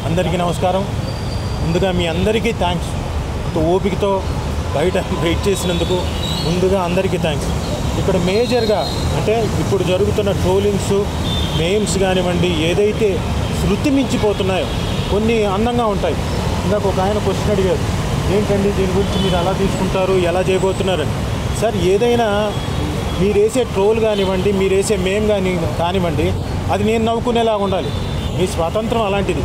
అందరికీ నమస్కారం. ముందుగా మీ అందరికీ థ్యాంక్స్. ఓపికతో బయట వెయిట్ చేసినందుకు ముందుగా అందరికీ థ్యాంక్స్. ఇక్కడ మేజర్గా అంటే ఇప్పుడు జరుగుతున్న ట్రోలింగ్స్, మేమ్స్ కానివ్వండి, ఏదైతే శృతి మించిపోతున్నాయో కొన్ని అందంగా ఉంటాయి. ఇందాక ఒక ఆయన క్వశ్చన్ అడిగారు, ఏంటండి దీని గురించి మీరు ఎలా తీసుకుంటారు, ఎలా చేయబోతున్నారని. సార్, ఏదైనా మీరు వేసే ట్రోల్ కానివ్వండి, మీరు వేసే మేమ్ కానివ్వండి, అది నేను నవ్వుకునేలాగా ఉండాలి. మీ స్వాతంత్రం అలాంటిది.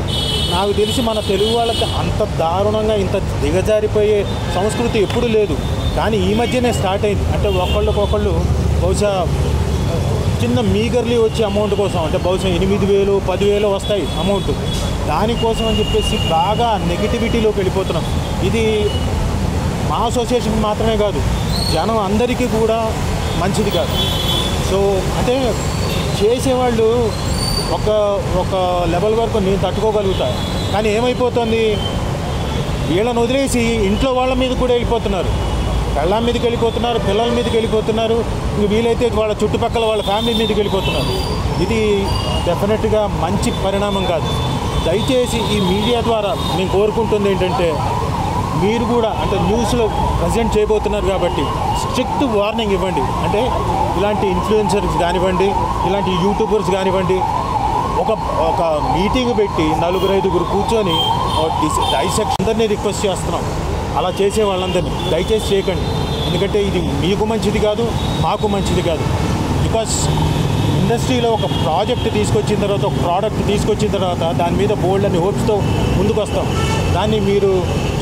నాకు తెలిసి మన తెలుగు వాళ్ళకి అంత దారుణంగా ఇంత దిగజారిపోయే సంస్కృతి ఎప్పుడూ లేదు. కానీ ఈ మధ్యనే స్టార్ట్ అయింది. అంటే ఒకళ్ళు బహుశా చిన్న మీగర్లీ వచ్చే అమౌంట్ కోసం, అంటే బహుశా 8,000 10,000 వస్తాయి అమౌంట్, దానికోసం అని చెప్పేసి బాగా నెగిటివిటీలోకి వెళ్ళిపోతున్నాం. ఇది మా అసోసియేషన్ మాత్రమే కాదు, జనం అందరికీ కూడా మంచిది కాదు. సో అంటే చేసేవాళ్ళు ఒక లెవెల్ వరకు నేను తట్టుకోగలుగుతా. కానీ ఏమైపోతుంది, వీళ్ళని వదిలేసి ఇంట్లో వాళ్ళ మీద కూడా వెళ్ళిపోతున్నారు. పెళ్ళాం మీదకి వెళ్ళిపోతున్నారు, పిల్లల మీదకి వెళ్ళిపోతున్నారు, వీలైతే వాళ్ళ చుట్టుపక్కల వాళ్ళ ఫ్యామిలీ మీదకి వెళ్ళిపోతున్నారు. ఇది డెఫినెట్గా మంచి పరిణామం కాదు. దయచేసి ఈ మీడియా ద్వారా నేను కోరుకుంటుంది ఏంటంటే, మీరు కూడా అంటే న్యూస్లో ప్రజెంట్ చేయబోతున్నారు కాబట్టి స్ట్రిక్ట్ వార్నింగ్ ఇవ్వండి. అంటే ఇలాంటి ఇన్ఫ్లుయెన్సర్స్ కానివ్వండి, ఇలాంటి యూట్యూబర్స్ కానివ్వండి, ఒక మీటింగ్ పెట్టి 4-5 కూర్చొని డైసెక్షన్ అందరినీ రిక్వెస్ట్ చేస్తున్నాం. అలా చేసే వాళ్ళందరినీ దయచేసి చేయకండి. ఎందుకంటే ఇది మీకు మంచిది కాదు, మాకు మంచిది కాదు. బికాస్ ఇండస్ట్రీలో ఒక ప్రాజెక్ట్ తీసుకొచ్చిన తర్వాత, ఒక ప్రోడక్ట్ తీసుకొచ్చిన తర్వాత దాని మీద బోల్డ్ అని హోప్స్తో ముందుకు వస్తాం. దాన్ని మీరు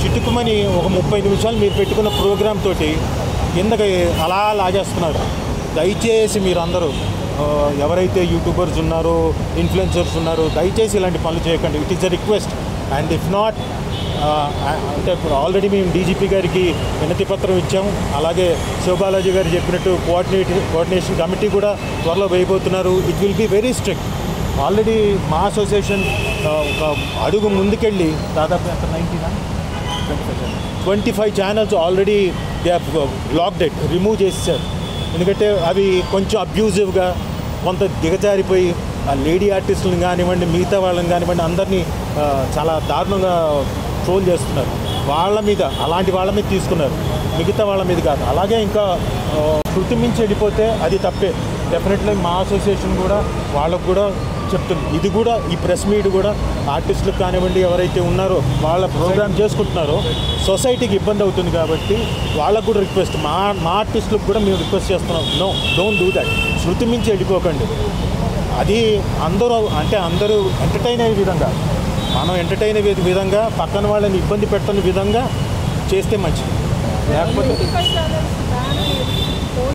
చిట్టుకుమని ఒక 30 నిమిషాలు మీరు పెట్టుకున్న ప్రోగ్రామ్ తోటి కిందకి అలా లాగేస్తున్నారు. దయచేసి మీరు అందరూ ఎవరైతే యూట్యూబర్స్ ఉన్నారో, ఇన్ఫ్లుయెన్సర్స్ ఉన్నారో, దయచేసి ఇలాంటి పనులు చేయకండి. It is a request. And if not అంటే ఆల్రెడీ మేము డీజీపీ గారికి వినతి పత్రం ఇచ్చాము. అలాగే శివబాలాజీ గారు చెప్పినట్టు కోఆర్డినేషన్ కమిటీ కూడా త్వరలో వేయబోతున్నారు. It will be very strict. Already మా అసోసియేషన్ ఒక అడుగు ముందుకెళ్ళి దాదాపు 25 channels already they have blocked it, remove చేసేసారు. ఎందుకంటే అవి కొంచెం అబ్యూజివ్గా, కొంత దిగజారిపోయి ఆ లేడీ ఆర్టిస్టులను కానివ్వండి, మిగతా వాళ్ళని కానివ్వండి, అందరినీ చాలా దారుణంగా ట్రోల్ చేస్తున్నారు. వాళ్ళ మీద, అలాంటి వాళ్ళ మీద తీసుకున్నారు, మిగతా వాళ్ళ మీద కాదు. అలాగే ఇంకా శృతి మించి వెళ్ళిపోతే అది తప్పే. డెఫినెట్లీ మా అసోసియేషన్ కూడా వాళ్ళకు కూడా చెప్తుంది. ఇది కూడా ఈ ప్రెస్ మీట్ కూడా ఆర్టిస్టులకు కానివ్వండి, ఎవరైతే ఉన్నారో వాళ్ళ ప్రోగ్రామ్ చేసుకుంటున్నారో సొసైటీకి ఇబ్బంది అవుతుంది కాబట్టి వాళ్ళకు కూడా రిక్వెస్ట్, మా ఆర్టిస్టులకు కూడా మేము రిక్వెస్ట్ చేస్తున్నాం. No, don't do that. శృతి మించి వెళ్ళిపోకండి. అది అందరూ ఎంటర్టైన్ అయ్యే విధంగా, మనం ఎంటర్టైన్ అయ్యే విధంగా, పక్కన వాళ్ళని ఇబ్బంది పెట్టని విధంగా చేస్తే మంచిది. లేకపోతే